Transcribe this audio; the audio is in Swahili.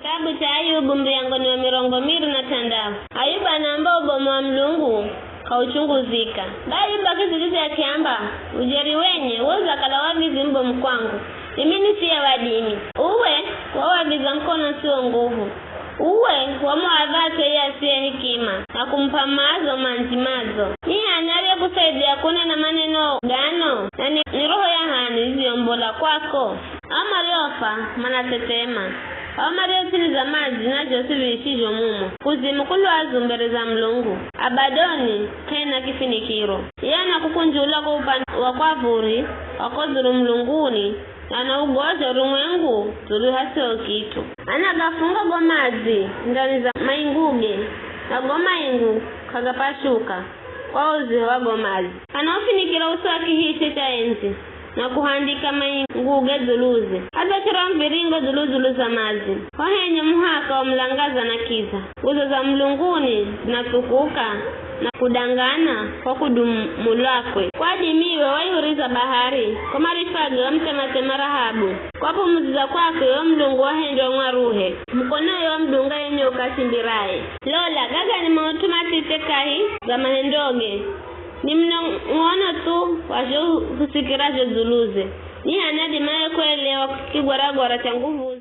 Kitabu cha Ayubu mlangoni wa mirongo miru na tandao. Ayubu anaamba ubomo wa Mlungu kauchunguzika. Ayubu akizikisa akiamba, ujeri wenye woza kalawagizi mbo mkwangu. Imini siya wadini. Uwe wawagiza mkono sio nguvu. Uwe wamuadhate ya siya hekima. Akumpa mazo manjimazo. Ni anyaria kusaidia kunena maneno gano. Na ni roho ya hani ziyombola kwako. Ama riofa manatetema. Ama riotili za maji najo sivishijo mumo. Kuzimu kulu azumbere za Mlungu. Abadoni kena kifinikiro. Yana kukunjula kwa upande wakwavuri. Wakozuru Mlunguni. Ana ugoja rumwengu tulu hasio kitu. Ana gafunga gomazi ndani za mainguge. Na gomaingu kagapashuka. Kwa uzi wa gomazi. Anaofinikira uso akihisi cha enzi. Na kuhandika mainguge dhuluze. Hata chira mviringo dhuluzulu za mazi. Wahenye muhaka wa mlangaza na kiza. Uzo za Mlunguni zinatukuka na kudangana kwa kudumulakwe. Kwa dimiwe wayuriza bahari. Kwa marifagi wa mtematema Rahabu. Kwa pumuziza kwake yo Mlungu wahenjo mwaruhe. Mkono yo mdunga yenye ukasimbirae. Lola gaga ni mautumatite kahi za mahendoge. Ni mnono tu wajo kusikirajo dhuluze. Ni anadi mae kuelewa kigwara cha nguvu.